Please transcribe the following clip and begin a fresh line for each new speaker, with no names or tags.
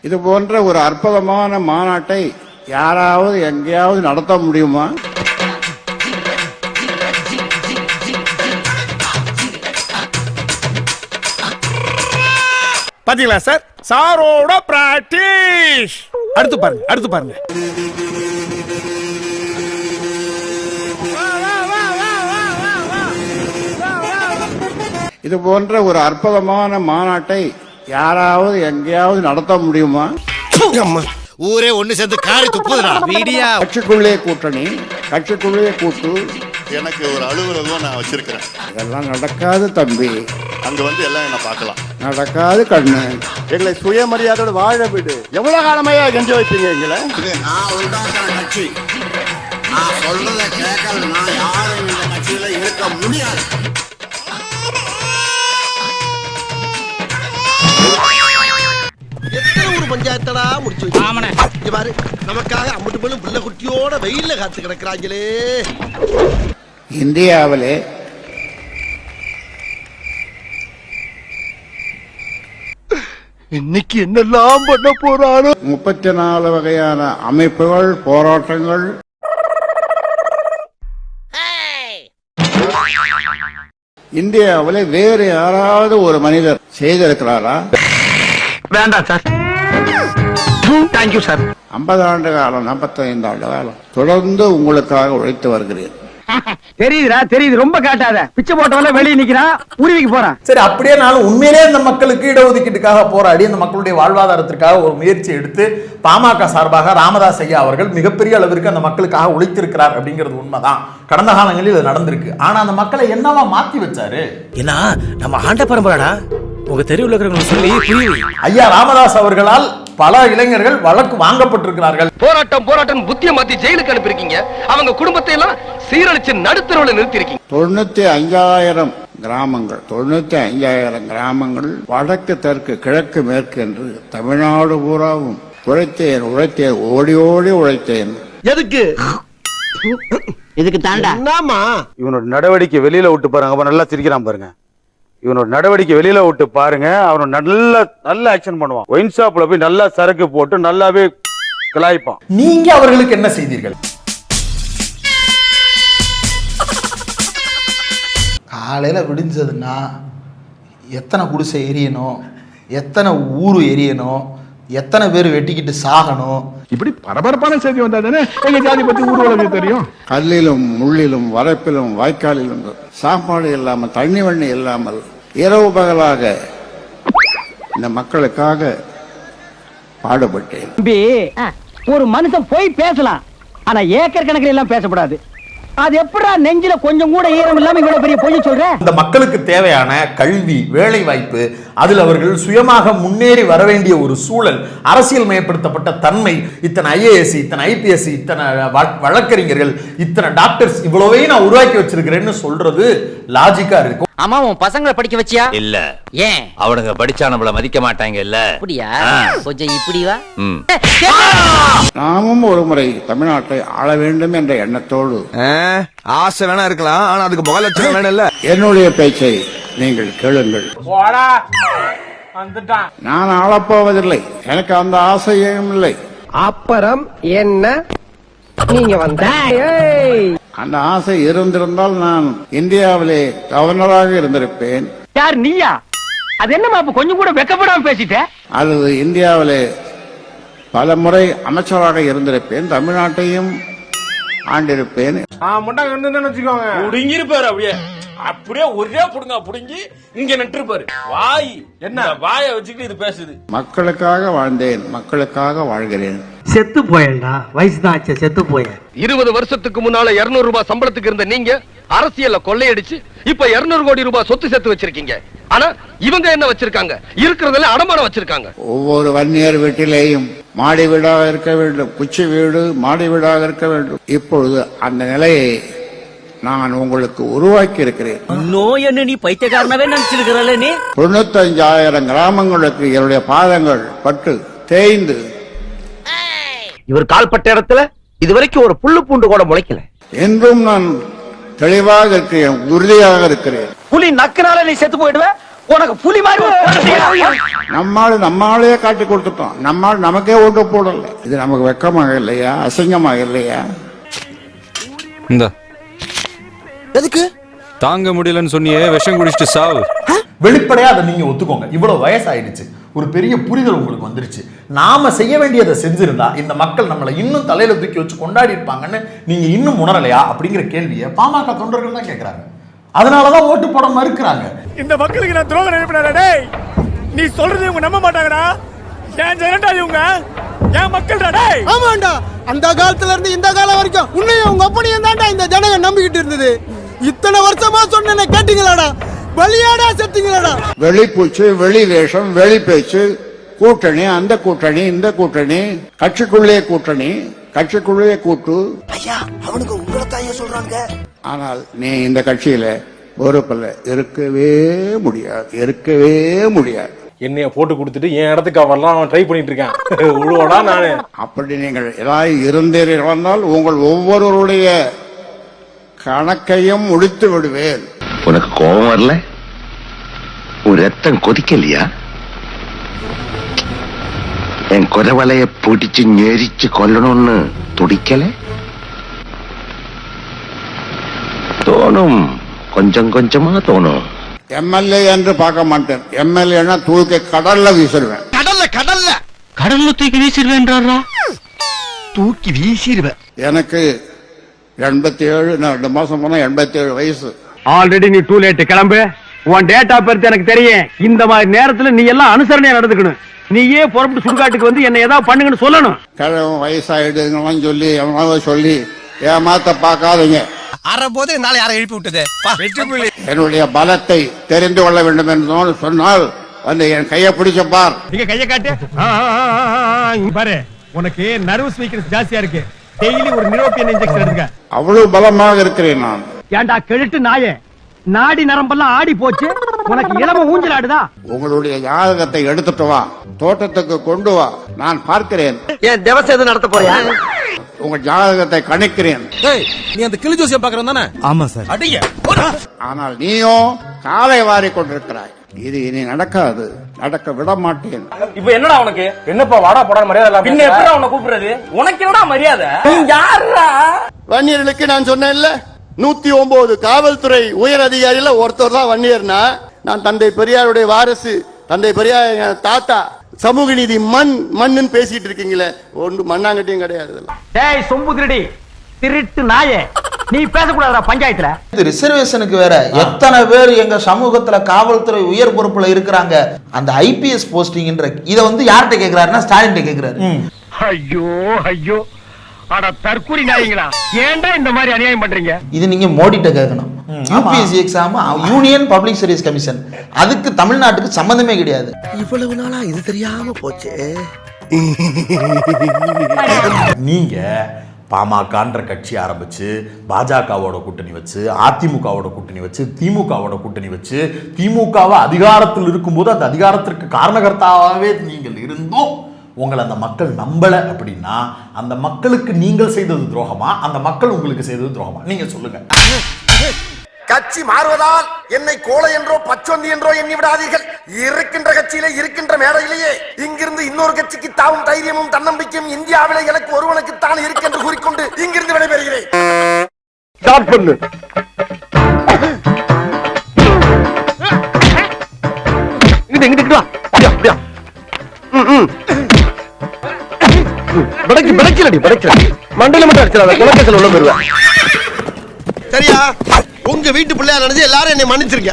இது போன்ற ஒரு அற்புதமான மாநாட்டை யாராவது எங்கேயாவது நடத்த முடியுமா?
பாத்தீங்களா சார், சாரோட பிராக்டிஸ். அடுத்து பாருங்க.
இது போன்ற ஒரு அற்புதமான மாநாட்டை யாராவது எங்கேயாவது நடத்த முடியுமா?
ஊரே ஒண்ணு சேர்ந்து காரி துப்புதுடா. மீடியா
கட்சிக்குள்ளே கூட்டணி, கட்சிக்குள்ளே கூட்டு.
எனக்கு ஒரு அலுவலகம் நான் வச்சிருக்கிறேன்.
இதெல்லாம் நடக்காது தம்பி.
அங்க வந்து எல்லாம் என்ன பார்க்கலாம்.
நடக்காது கண்ணு.
எங்களை சுயமரியாதையோட வாழ விடு. எவ்வளவு காலமையா கெஞ்ச வைப்பீங்க எங்களை?
நான் உண்டாக்குற கட்சி, நான் சொல்றத கேட்கலன்னா யாரும் இந்த கட்சியில இருக்க முடியாது. பஞ்சாயத்தடா முடிச்சு பாரு, நமக்காக அம்பட்டு போலும் பிள்ளை குட்டியோட வெயில்ல காத்து கிடக்குறாங்களே.
இந்தியாவிலே
இன்னைக்கு என்னெல்லாம் பண்ண போறாரு?
34 வகையான அமைப்புகள், போராட்டங்கள். இந்தியாவிலே வேறு யாராவது ஒரு மனிதர் செய்திருக்கிறாரா?
வேண்டாம் சார். Thank you sir.
50 ஆண்டு காலம், 45 ஆண்டு காலம் தொடர்ந்து உங்களுக்காக உழைத்து வருகிறேன்.
தெரியுது, ரொம்ப காட்டாத. பிச்சை போட்டவன வெளியே நிக்கிறான், உருவிக்கு போறான்.
சரி, அப்படியே நானும் உண்மையிலே இந்த மக்களுக்கு இடஒதுக்கீட்டுக்காக போராடி அந்த மக்களுடைய வாழ்வாதாரத்திற்காக ஒரு முயற்சி எடுத்து பாமக சார்பாக ராமதாஸ் ஐயா அவர்கள் மிகப்பெரிய அளவிற்கு அந்த மக்களுக்காக உழைத்திருக்கிறார் அப்படிங்கிறது உண்மைதான். கடந்த காலங்களில் இது நடந்திருக்கு. ஆனா அந்த மக்களை என்னவா மாத்தி வச்சாரு?
ஏன்னா நம்ம ஆண்ட பரம்பராடா. உங்க தெருவில் இருக்கிறவங்க சொல்லி புரியுது.
ஐயா ராமதாஸ் அவர்களால் பல இளைஞர்கள் வழக்கு வாங்கப்பட்டிருக்கிறார்கள்.
போராட்டம் புத்திய மாத்தி ஜெயிலுக்கு அனுப்பியிருக்கீங்க. அவங்க குடும்பத்தை எல்லாம் சீரழிச்சு நடுத்தரவுல நிறுத்தி இருக்கீங்க.
95,000 கிராமங்கள், 95,000 கிராமங்கள் வடக்கு, தெற்கு, கிழக்கு, மேற்கு என்று தமிழ்நாடு பூராவும் உழைத்தேன், ஓடி உழைத்தேன்.
எதுக்கு?
இதுக்கு தாண்டா.
இவனோட நடவடிக்கை வெளியில விட்டு பாருங்க. நல்லா சிரிக்கிறான் பாருங்க. இவனோட நடவடிக்கை வெளியில விட்டு பாருங்க. அவன் நல்ல ஆக்ஷன் பண்ணுவான். ஒயின் ஷாப்ல போய் நல்லா சரக்கு போட்டு நல்லாவே கலாய்ப்பான்.
நீங்க அவர்களுக்கு என்ன செய்தீர்கள்? காலையில விடிஞ்சதுன்னா எத்தனை குடிசை எரியணும், எத்தனை ஊரு எரியணும், எத்தனை பேர் வெட்டிக்கிட்டு சாகணும்.
இப்படி பரபரப்பான செய்தி வந்தா தானே எங்க ஜாதி பத்தி ஊர்வலகம் தெரியும்.
கல்லிலும் முள்ளிலும் வரப்பிலும் வாய்க்காலிலும் சாப்பாடு இல்லாமல், தண்ணி வண்ணி இல்லாமல் இரவு பகலாக இந்த மக்களுக்காக பாடுபட்டேன்.
ஒரு மனுஷன் போய் பேசலாம், ஆனா ஏக்கர் கணக்கில் எல்லாம் பேசக்கூடாது. அது எப்படா நெஞ்சில கொஞ்சம் கூட ஈரம் இல்லாம இவ்வளவு பெரிய பொய் சொல்ற? இந்த
மக்களுக்கு தேவையான கல்வி, வேலை வாய்ப்பு, அதில் அவர்கள் சுயமாக முன்னேறி வர வேண்டிய ஒரு சூழல், அரசியல் மயப்படுத்தப்பட்ட தன்மை, இத்தனை IAS, இத்தனை IPS, இத்தனை வழக்கறிஞர்கள், இத்தனை டாக்டர்ஸ், இவ்வளவையும் நான் உருவாக்கி வச்சிருக்கிறேன்னு சொல்றது லாஜிக்கா இருக்கும்.
ஆமா, உன் பசங்களை படிக்க வச்சியா?
இல்ல.
ஏன்?
அவனுங்க படிச்சா நம்மள மதிக்க மாட்டாங்க. இல்ல
அப்படியா? கொஞ்சம் இப்படி வா.
நாமும் ஒரு முறை தமிழ்நாட்டை ஆள வேண்டும் என்ற எண்ணத்தோடு.
ஆசை வேணா இருக்கலாம், ஆனா அதுக்கு முகலட்சணம் வேணும். இல்ல,
என்னுடைய பேச்சை நீங்கள் கேளுங்கள். நான் ஆளப்போவதில்லை, எனக்கு அந்த ஆசையும் இல்லை.
அப்புறம் என்ன நீங்க வந்த?
அந்த ஆசை இருந்திருந்தால் நான் இந்தியாவிலே கவர்னராக இருந்திருப்பேன்.
யார், நீயா? அது என்னமா கொஞ்சம் கூட வெக்கப்படாம பேசிட்ட?
அல்லது இந்தியாவிலே பல முறை அமைச்சராக இருந்திருப்பேன், தமிழ்நாட்டையும் ஆண்டிருப்பேன்.
அப்படியே ஒரே புடுங்க புடுங்கி இங்க நட்டுருப்பாரு. வாய் என்ன வாயை வச்சுக்கிட்டு இது பேசுது.
மக்களுக்காக வாழ்ந்தேன், மக்களுக்காக வாழ்கிறேன்.
செத்து போயண்டா, வயசுதான் ஆச்சு, செத்து போய.
20 வருஷத்துக்கு முன்னால 200 ரூபாய் சம்பளத்துக்கு இருந்த நீங்க அரசியல்ல கொள்ளையடிச்சு இப்ப 200 கோடி ரூபாய் சொத்து சேர்த்து வச்சிருக்கீங்க. ஆனா இவங்க என்ன வச்சிருக்காங்க? இருக்கிறதுல அடமானம் வச்சிருக்காங்க.
ஒவ்வொரு வன்னியர் வீட்டிலேயும் மாடி வீடாக இருக்க வேண்டும், குச்சி வீடு மாடி வீடாக இருக்க வேண்டும். இப்பொழுது அந்த நிலையை நான் உங்களுக்கு உருவாக்கி இருக்கிறேன்.
என்ன நீ பைத்தியக்காரனவே நினைச்சிருக்கிறல்ல நீ?
95,000 கிராமங்களுக்கு என்னுடைய பாதங்கள் பட்டு தேய்ந்து.
இவர் கால்பட்ட இடத்துல இதுவரைக்கும் ஒரு புல்லு பூண்டு கூட முளைக்கல.
என்றும் நான் தெளிவாக இருக்கிறேன், உறுதியாக இருக்கிறேன்.
புலி நக்கனால நீ செத்து போயிடுவ, உனக்கு புலி மாதிரி
நம்மாலே காட்டி கொடுத்துட்டோம். நம்மால் நமக்கே ஓட்டு போடல. இது நமக்கு வெக்கமாக இல்லையா? அசிங்கமாக இல்லையா?
இந்த எதுக்கு தாங்க முடியலன்னு சொன்னியே விஷம் குடிச்சிட்டு சாவு.
வெளிப்படையா அதை நீங்க ஒத்துக்கோங்க. இவ்வளவு வயசாயிடுச்சு, ஒரு பெரிய புரிதல் உங்களுக்கு வந்துருச்சு. நாம செய்ய வேண்டியதை செஞ்சிருந்தா இந்த மக்கள் நம்மளை இன்னும் தலையில தூக்கி வச்சு கொண்டாடி இருப்பாங்கன்னு நீங்க இன்னும் உணரலையா அப்படிங்கிற கேள்வியை பாமக தொண்டர்கள் தான் கேட்கிறாங்க. அதனாலதான் ஓட்டு போட மறுக்கிறாங்க.
இந்த மக்களுக்கு நான் துரோகம் நினைப்பேன். டேய் நீ சொல்றது இவங்க நம்ப மாட்டாங்கடா. ஏன் ஜெனடா இவங்க ஏன் மக்கள்டா? டேய்
ஆமாண்டா, அந்த காலத்துல இருந்து இந்த காலம் வரைக்கும் உன்னையும் உங்க அப்பனையும் தான்டா இந்த ஜனங்க நம்பிக்கிட்டு இருந்தது. இத்தனை வருஷமா சொன்ன கேட்டீங்களாடா? பலியாடா செத்தீங்களாடா?
வெளிப்பூச்சு, வெளி வேஷம், வெளி பேச்சு, கூட்டணி, அந்த கூட்டணி, இந்த கூட்டணி, கட்சிக்குள்ளே கூட்டணி, கட்சிக்குள்ளே கூட்டு.
அவனுக்கு உங்களை தாயே சொல்றாங்க.
ஆனால் நீ இந்த கட்சியில பொறுப்பில் இருக்கவே முடியாது.
என்னைய போட்டு கொடுத்துட்டு என் இடத்துக்கு வரலாம் ட்ரை பண்ணிட்டு இருக்கேன். உழுவடா நானு.
அப்படி நீங்கள் ஏதாவது இருந்தீர்கள் உங்கள் ஒவ்வொருவருடைய கணக்கையும் முடித்து விடுவேன்.
உனக்கு கோபம் வரல? ஒரு ரத்தம் கொதிக்கலையா? என் கொரவலைய பிடிச்சு நெரிச்சு கொல்லணும்னு துடிக்கல? தோணும், கொஞ்சம் கொஞ்சமா தோணும்.
எம்எல்ஏ என்று பார்க்க மாட்டேன். எம்எல்ஏன்னா தூக்கி கடல்ல வீசிடுவேன்.
கடல்ல தூக்கி வீசிடுவேன்றாரா? தூக்கி வீசிடுவேன்.
எனக்கு 87, 2 மாசம் போனா 87 வயசு.
ஆல்ரெடி நீ டூ லேட், கிளம்பு. உன் டேட் ஆஃப் பர்த் எனக்கு தெரியும். இந்த மாதிரி நேரத்துல நீ எல்லாம் அனுசரணையா நடந்துக்கணும். நீயே புறப்பட்டு சுடுகாட்டுக்கு வந்து என்ன ஏதாவது பண்ணுங்கன்னு சொல்லணும்.
கிழவன் வயசாயிடுங்கன்னு சொல்லி எவனாவது சொல்லி ஏமாத்த பார்க்காதீங்க.
போது நாளை யாரை எழுப்பி விட்டது?
என்னுடைய பலத்தை தெரிந்து கொள்ள வேண்டும் என்று சொன்னால் வந்து என் கையை பிடிச்ச பார்.
நீங்க கையை காட்டு. பாரு, உனக்கு நர்வஸ் வீக்னஸ் ஜாஸ்தியா இருக்கு. டெய்லி ஒரு நிரோபியன் இன்ஜெக்ஷன் எடுங்க.
அவ்வளவு பலமாக இருக்கிறேன் நான்.
ஏண்டா கெழுட்டு நாயே, நாடி நரம்பெல்லாம் ஆடி போச்சு. உனக்கு இளம ஊஞ்சல் ஆடுதா?
உங்களுடைய ஜாதகத்தை எடுத்துட்டு வா, தோட்டத்துக்கு கொண்டு வா, நான் பார்க்கிறேன்.
ஏன் திவசம் எதுவும் நடத்த போறியா?
உங்க ஜாதகத்தை கணிக்கிறேன்.
நீ அந்த கிளி ஜோசியம் பாக்குறோம் தானே? ஆமா சார். அடிங்க.
ஆனால் நீயோ காலை வாரி கொண்டிருக்கிறாய். இது இனி நடக்காது, நடக்க விட மாட்டேன்.
இப்ப என்னடா உனக்கு? என்னப்பா வாடா போடா மரியாதை இல்லாம பின்ன எப்படா உன்னை கூப்பிடுறது? உனக்கு என்னடா மரியாதை? யாருடா?
வன்னியர்களுக்கு நான் சொன்னேன்ல, 109 காவல்துறை உயர் அதிகாரியில ஒருத்தர் தான் வன்னியர்னா, நான் தந்தை பெரியாருடைய வாரிசு. தந்தை பெரியார் தாத்தா சமூக நீதி மண்ணுன்னு பேசிட்டு இருக்கீங்களே, ஒன்று மண்ணாங்கட்டியும் கிடையாது.
டேய் சொம்பு திருடி, திருட்டு நாயே, நீ பேசக்கூடாதா பஞ்சாயத்துல?
ரிசர்வேஷனுக்கு வேற எத்தனை பேர் எங்க சமூகத்துல காவல்துறை உயர் பொறுப்புல இருக்கிறாங்க. அந்த ஐபிஎஸ் போஸ்டிங்ன்ற இத வந்து யார்கிட்ட கேக்குறாருன்னா ஸ்டாலின் கேக்குறாரு.
ஐயோ ஐயோ, அட தற்கூரி நாயங்களா, ஏன்டா இந்த மாதிரி அநியாயம் பண்றீங்க?
இது நீங்க மோடிட்ட கேட்கணும். UPSC exam union public service commission, அதுக்கு தமிழ்நாட்டுக்கு சம்பந்தமே கிடையாது.
இவ்வளவு நாளா இது தெரியாம போச்சு.
நீங்க பாமகன்ற கட்சி ஆரம்பிச்சு பாஜகவோட கூட்டணி வச்சு, அதிமுகவோட கூட்டணி வச்சு, திமுகவோட கூட்டணி வச்சு, திமுகவை அதிகாரத்தில் இருக்கும்போது அந்த அதிகாரத்திற்கு காரணகர்த்தாவே நீங்கள் இருந்தோம். உங்களை அந்த மக்கள் நம்பல அப்படின்னா அந்த மக்களுக்கு நீங்கள் செய்தது துரோகமா, அந்த மக்கள் உங்களுக்கு செய்தது துரோகமா? நீங்க சொல்லுங்க.
கட்சி மாறுவதால் என்னை கோலை என்றோ பச்சொந்தி என்றோ எண்ணி விடாதீர்கள். இருக்கின்ற கட்சியிலே இருக்கின்ற மேடையிலேயே இங்கிருந்து இன்னொரு கட்சிக்கு தாவும் தைரியமும் தன்னம்பிக்கையும் இந்தியாவிலே எனக்கு ஒருவனுக்கு தான் இருக்கு என்று கூறிக்கொண்டு இங்கிருந்து விடைபெறுகிறேன்.
ஸ்டார்ட் பண்ணு. இங்கிட்டு வா. மண்டையில மட்டும் அடிச்சிடாத, குலக்கேசல் உள்ள போயிருவேன். சரியா? உங்க வீட்டு பிள்ளையா நினைச்சு எல்லாரும் என்னை மன்னிச்சிருக்க.